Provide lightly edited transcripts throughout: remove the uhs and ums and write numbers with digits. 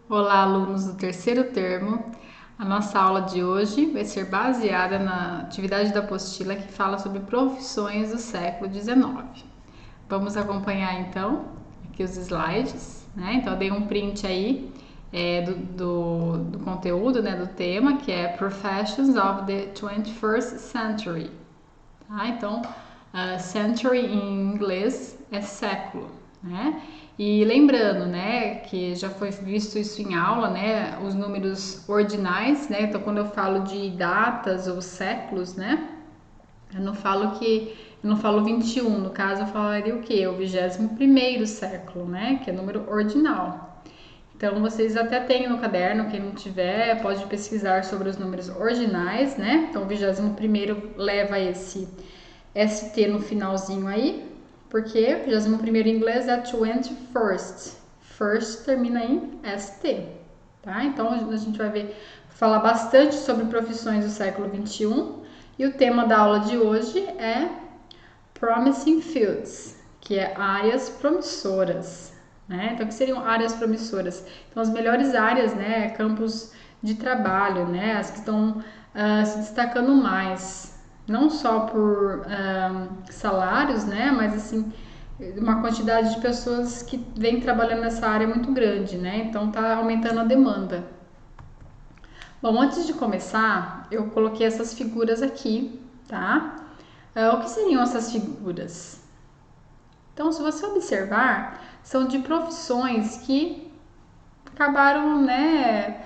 Olá, alunos do terceiro termo. A nossa aula de hoje vai ser baseada na atividade da apostila que fala sobre profissões do século XIX. Vamos acompanhar então aqui os slides, né? Então eu dei um print aí do conteúdo, né, do tema, que é Professions of the 21st Century. Tá? Então, century em inglês é século, né? E lembrando, né, que já foi visto isso em aula, né, os números ordinais, né? Então, quando eu falo de datas ou séculos, né, eu não falo 21, no caso eu falaria o quê? O 21º século, né, que é número ordinal. Então, vocês até têm no caderno, quem não tiver, pode pesquisar sobre os números ordinais, né? Então, o 21º leva esse ST no finalzinho aí, porque o 21º em inglês é 21st. First termina em ST, tá? Então a gente vai falar bastante sobre profissões do século 21 e o tema da aula de hoje é Promising Fields, que é áreas promissoras, né? Então o que seriam áreas promissoras? Então as melhores áreas, né, campos de trabalho, né, as que estão se destacando mais, não só por salários, né, mas assim uma quantidade de pessoas que vem trabalhando nessa área muito grande, né? Então está aumentando a demanda. Bom, antes de começar, eu coloquei essas figuras aqui, tá? O que seriam essas figuras? Então, se você observar, são de profissões que acabaram, né,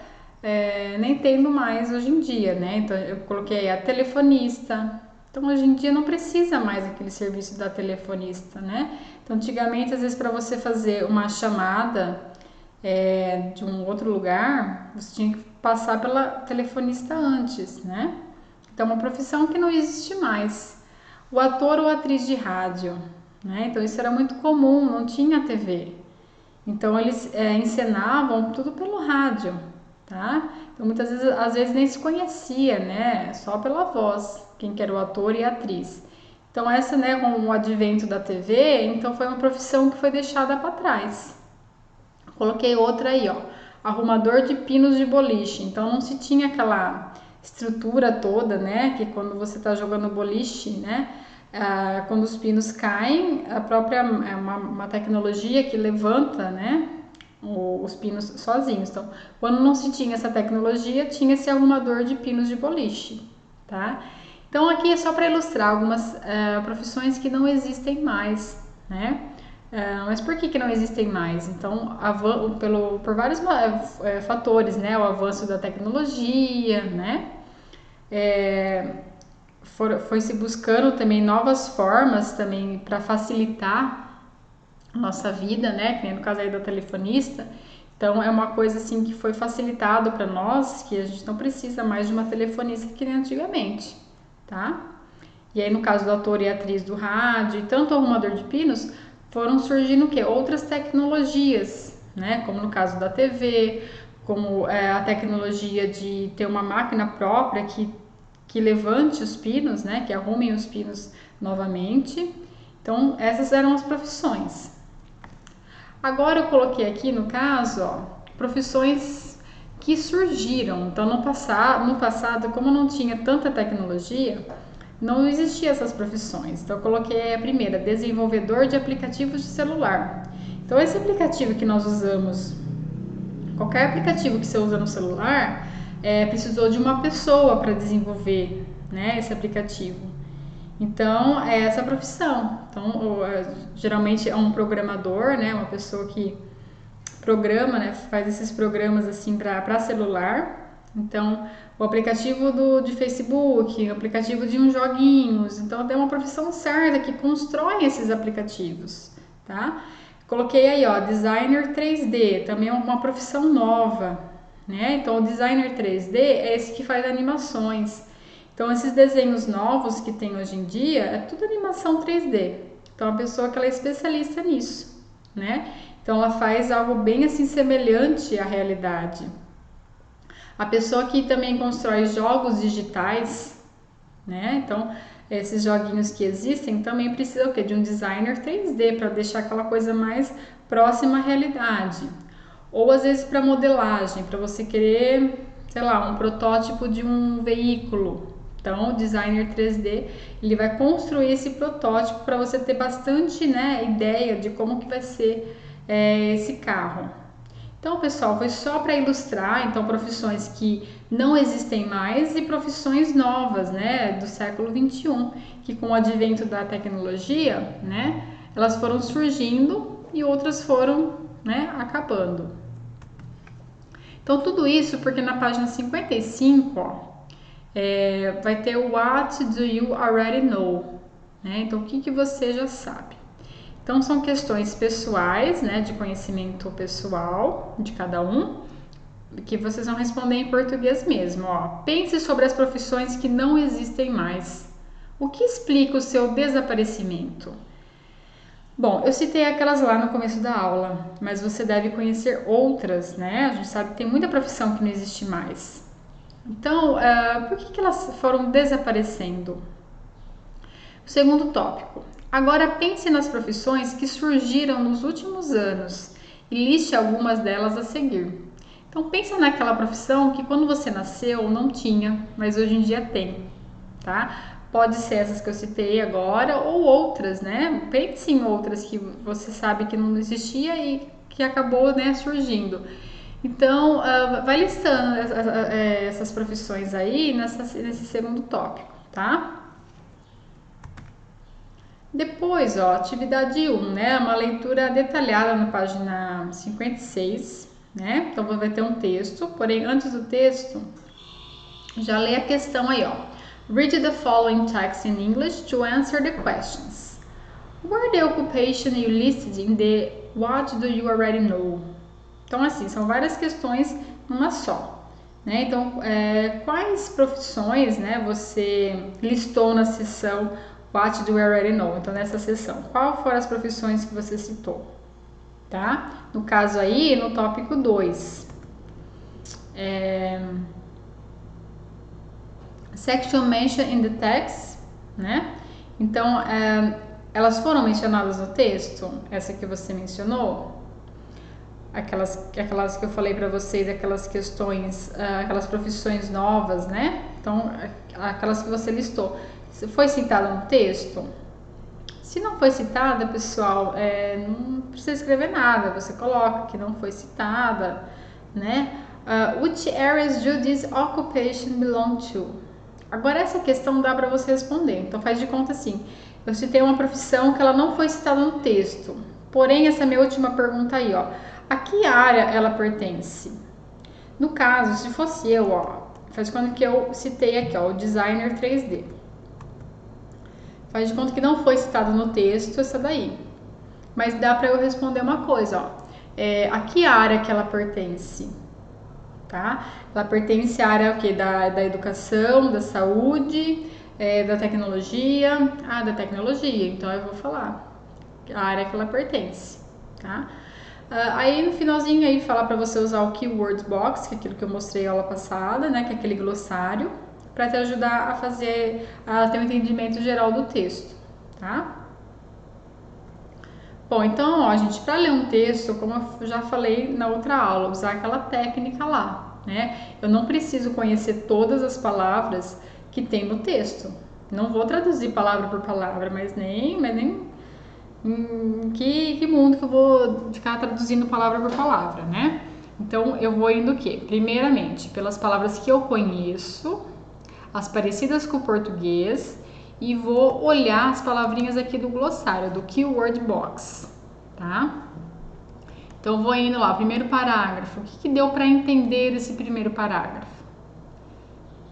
nem tendo mais hoje em dia, né? Então, eu coloquei a telefonista. Então, hoje em dia não precisa mais aquele serviço da telefonista, né? Então, antigamente, às vezes, para você fazer uma chamada de um outro lugar, você tinha que passar pela telefonista antes, né? Então, é uma profissão que não existe mais. O ator ou atriz de rádio, né? Então, isso era muito comum, não tinha TV. Então eles encenavam tudo pelo rádio, tá? Então muitas vezes, às vezes nem se conhecia, né? Só pela voz, quem que era o ator e a atriz. Então essa, né, com o advento da TV, então foi uma profissão que foi deixada para trás. Coloquei outra aí, ó, arrumador de pinos de boliche. Então não se tinha aquela estrutura toda, né, que quando você está jogando boliche, né, quando os pinos caem, a própria uma tecnologia que levanta, né, os pinos sozinhos. Então, quando não se tinha essa tecnologia, tinha esse arrumador de pinos de boliche, tá? Então, aqui é só para ilustrar algumas profissões que não existem mais, né? Mas por que não existem mais? Então, por vários fatores, né? O avanço da tecnologia, né? Foi se buscando também novas formas também para facilitar a nossa vida, né? Que nem no caso aí da telefonista. Então, é uma coisa assim que foi facilitado para nós, que a gente não precisa mais de uma telefonista que nem antigamente, tá? E aí, no caso do ator e atriz do rádio e tanto o arrumador de pinos, foram surgindo o quê? Outras tecnologias, né? Como no caso da TV, como a tecnologia de ter uma máquina própria que levante os pinos, né? Que arrumem os pinos novamente. Então, essas eram as profissões. Agora eu coloquei aqui, no caso, ó, profissões que surgiram. Então, no passado, como não tinha tanta tecnologia, não existiam essas profissões. Então, eu coloquei a primeira, desenvolvedor de aplicativos de celular. Então, esse aplicativo que nós usamos, qualquer aplicativo que você usa no celular, precisou de uma pessoa para desenvolver, né, esse aplicativo. Então, é essa profissão. Então, geralmente é um programador, né, uma pessoa que programa, né, faz esses programas assim para celular. Então, o aplicativo de Facebook, o aplicativo de uns joguinhos. Então, tem uma profissão certa que constrói esses aplicativos, tá? Coloquei aí, ó, designer 3D, também é uma profissão nova, né? Então, o designer 3D é esse que faz animações. Então, esses desenhos novos que tem hoje em dia é tudo animação 3D. Então, a pessoa que ela é especialista nisso, né? Então, ela faz algo bem assim semelhante à realidade. A pessoa que também constrói jogos digitais, né? Então, esses joguinhos que existem também precisam o quê? De um designer 3D para deixar aquela coisa mais próxima à realidade. Ou às vezes para modelagem, para você querer, sei lá, um protótipo de um veículo. Então, o designer 3D, ele vai construir esse protótipo para você ter bastante, né, ideia de como que vai ser esse carro. Então, pessoal, foi só para ilustrar, então, profissões que não existem mais e profissões novas, né, do século 21, que com o advento da tecnologia, né, elas foram surgindo e outras foram, né, acabando. Então, tudo isso porque na página 55, ó, vai ter o What do you already know? Né? Então, o que você já sabe? Então, são questões pessoais, né, de conhecimento pessoal de cada um, que vocês vão responder em português mesmo. Ó. Pense sobre as profissões que não existem mais. O que explica o seu desaparecimento? Bom, eu citei aquelas lá no começo da aula, mas você deve conhecer outras, né? A gente sabe que tem muita profissão que não existe mais. Então, por que elas foram desaparecendo? O segundo tópico. Agora pense nas profissões que surgiram nos últimos anos e liste algumas delas a seguir. Então pensa naquela profissão que quando você nasceu não tinha, mas hoje em dia tem, tá? Pode ser essas que eu citei agora ou outras, né? Pense em outras que você sabe que não existia e que acabou, né, surgindo. Então, vai listando essas profissões aí nesse segundo tópico, tá? Depois, ó, atividade 1, né? Uma leitura detalhada na página 56, né? Então vai ter um texto, porém antes do texto, já lê a questão aí, ó. Read the following text in English to answer the questions. Were the occupation you listed in the What do you already know? Então, assim, são várias questões numa só. Né? Então, quais profissões, né, você listou na seção What do you already know? Então, nessa seção, qual foram as profissões que você citou? Tá? No caso aí, no tópico 2. Section mention in the text, né? Então, elas foram mencionadas no texto? Essa que você mencionou? Aquelas que eu falei para vocês, aquelas questões, aquelas profissões novas, né? Então, aquelas que você listou. Foi citada no texto? Se não foi citada, pessoal, não precisa escrever nada. Você coloca que não foi citada, né? Which areas do this occupation belong to? Agora, essa questão dá para você responder. Então, faz de conta assim. Eu citei uma profissão que ela não foi citada no texto. Porém, essa minha última pergunta aí, ó. A que área ela pertence? No caso, se fosse eu, ó, faz de conta que eu citei aqui, ó, o designer 3D. Faz de conta que não foi citado no texto essa daí. Mas dá para eu responder uma coisa, ó. A que área que ela pertence? Tá? Ela pertence à área o quê? Da educação, da saúde, da tecnologia. Da tecnologia, então eu vou falar a área que ela pertence, tá? Aí no finalzinho aí fala para você usar o Keyword Box, que é aquilo que eu mostrei na aula passada, né? Que é aquele glossário, para te ajudar a ter um entendimento geral do texto, tá? Bom, então, ó, gente, para ler um texto, como eu já falei na outra aula, usar aquela técnica lá, né? Eu não preciso conhecer todas as palavras que tem no texto. Não vou traduzir palavra por palavra, mas nem que mundo que eu vou ficar traduzindo palavra por palavra, né? Então, eu vou indo o quê? Primeiramente, pelas palavras que eu conheço, as parecidas com o português, e vou olhar as palavrinhas aqui do glossário, do Keyword Box, tá? Então, vou indo lá, primeiro parágrafo. O que deu para entender esse primeiro parágrafo?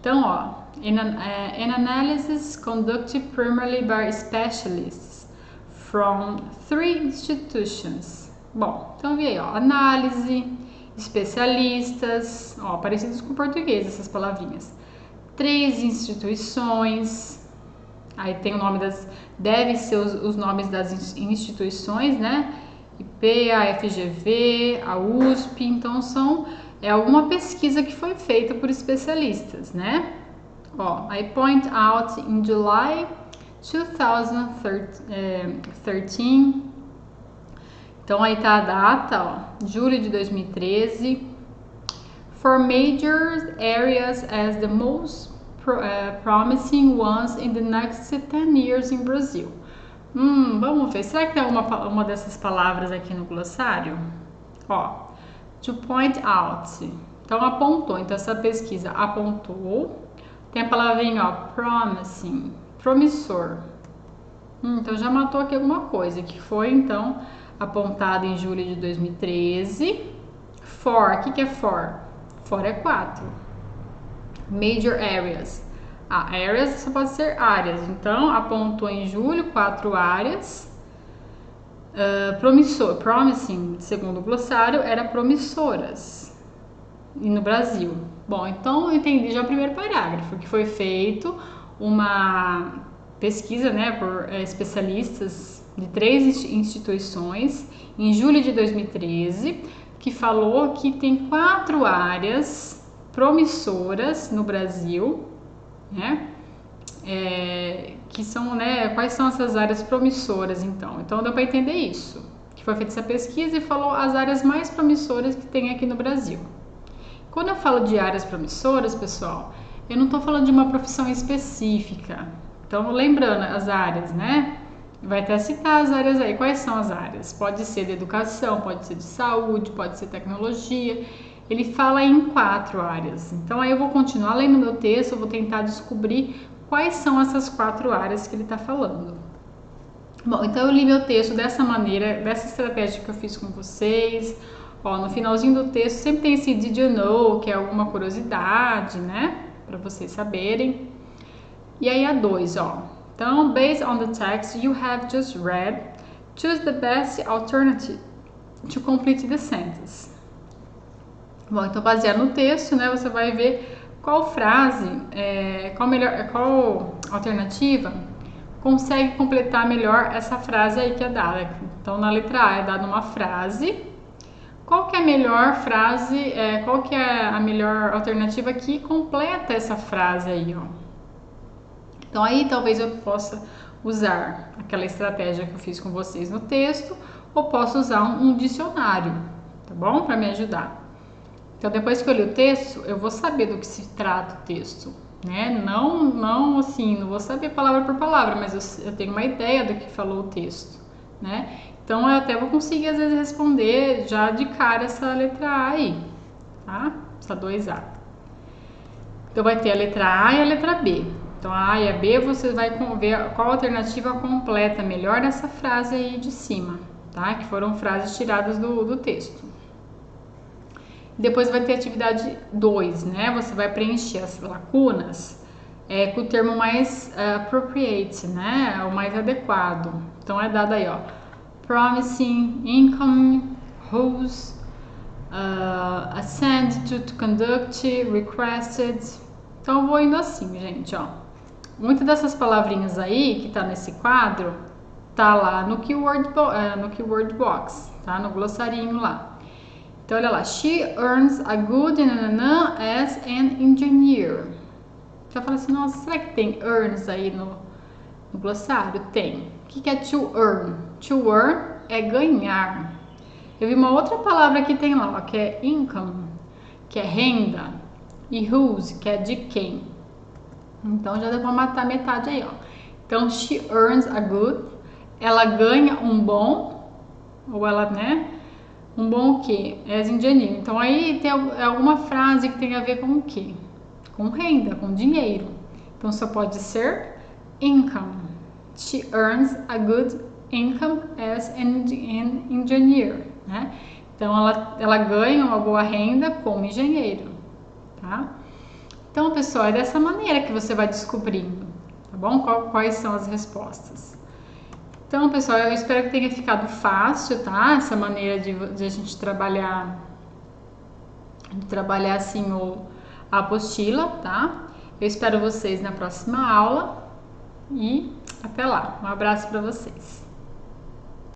Então, ó, an analysis conducted primarily by specialists from 3 institutions. Bom, então vi aí, ó, análise, especialistas, ó, parecidos com o português essas palavrinhas. 3 instituições, aí tem o nome deve ser os nomes das instituições, né? IP, a FGV, a USP, então é alguma pesquisa que foi feita por especialistas, né? Ó, I point out in July 2013. Então aí tá a data, ó, julho de 2013. For major areas as the most promising ones in the next 10 years in Brazil. Vamos ver, será que tem uma dessas palavras aqui no glossário? Ó, to point out. Então apontou, então essa pesquisa apontou. Tem a palavrinha, ó, promising, promissor. Então já matou aqui alguma coisa, que foi então apontada em julho de 2013. For, o que é for? For é 4. Major areas. Areas só pode ser áreas. Então, apontou em julho 4 áreas. Promissor, promising, segundo o glossário, era promissoras. E no Brasil. Bom, então eu entendi já o primeiro parágrafo, que foi feito uma pesquisa, né, por especialistas de 3 instituições em julho de 2013, que falou que tem 4 áreas promissoras no Brasil, né? Que são, né? Quais são essas áreas promissoras, então? Então deu para entender isso, que foi feita essa pesquisa e falou as áreas mais promissoras que tem aqui no Brasil. Quando eu falo de áreas promissoras, pessoal, eu não estou falando de uma profissão específica. Então, lembrando as áreas, né? Vai até citar as áreas aí. Quais são as áreas? Pode ser de educação, pode ser de saúde, pode ser tecnologia. Ele fala em 4 áreas. Então, aí eu vou continuar lendo meu texto, eu vou tentar descobrir quais são essas 4 áreas que ele está falando. Bom, então eu li meu texto dessa maneira, dessa estratégia que eu fiz com vocês. Ó, no finalzinho do texto sempre tem esse did you know, que é alguma curiosidade, né? Para vocês saberem. E aí a 2, ó. Então, based on the text you have just read, choose the best alternative to complete the sentence. Bom, então baseado no texto, né, você vai ver qual frase, qual alternativa consegue completar melhor essa frase aí que é dada. Então, na letra A é dada uma frase. Qual que é a melhor frase, qual que é a melhor alternativa que completa essa frase aí, ó? Então aí talvez eu possa usar aquela estratégia que eu fiz com vocês no texto, ou posso usar um dicionário, tá bom? Para me ajudar. Então depois que eu li o texto, eu vou saber do que se trata o texto, né? Não assim, não vou saber palavra por palavra, mas eu tenho uma ideia do que falou o texto, né? Então eu até vou conseguir às vezes responder já de cara essa letra A aí, tá? Essa 2A. Então vai ter a letra A e a letra B. Então a A e a B você vai ver qual alternativa completa melhor essa frase aí de cima, tá? Que foram frases tiradas do texto. Depois vai ter a atividade 2, né? Você vai preencher as lacunas com o termo mais appropriate, né? O mais adequado. Então é dado aí, ó. Promising, income, whose, assent to conduct, requested. Então eu vou indo assim, gente, ó. Muitas dessas palavrinhas aí que tá nesse quadro tá lá no keyword box, tá? No glossarinho lá. Então olha lá, she earns a good as an engineer. Você fala assim, nossa, será que tem earns aí no glossário? Tem. O que é to earn? To earn é ganhar. Eu vi uma outra palavra que tem lá, ó, que é income, que é renda, e whose, que é de quem. Então já deu pra matar metade aí, ó. Então she earns a good, ela ganha um bom, ou ela, né? Um bom o quê? As engineer. Então aí tem alguma frase que tem a ver com o quê? Com renda, com dinheiro. Então só pode ser income. She earns a good income as an engineer, né? Então ela ganha uma boa renda como engenheiro, tá? Então, pessoal, é dessa maneira que você vai descobrindo, tá bom? Quais são as respostas. Então, pessoal, eu espero que tenha ficado fácil, tá? Essa maneira de a gente trabalhar assim a apostila, tá? Eu espero vocês na próxima aula e até lá. Um abraço para vocês.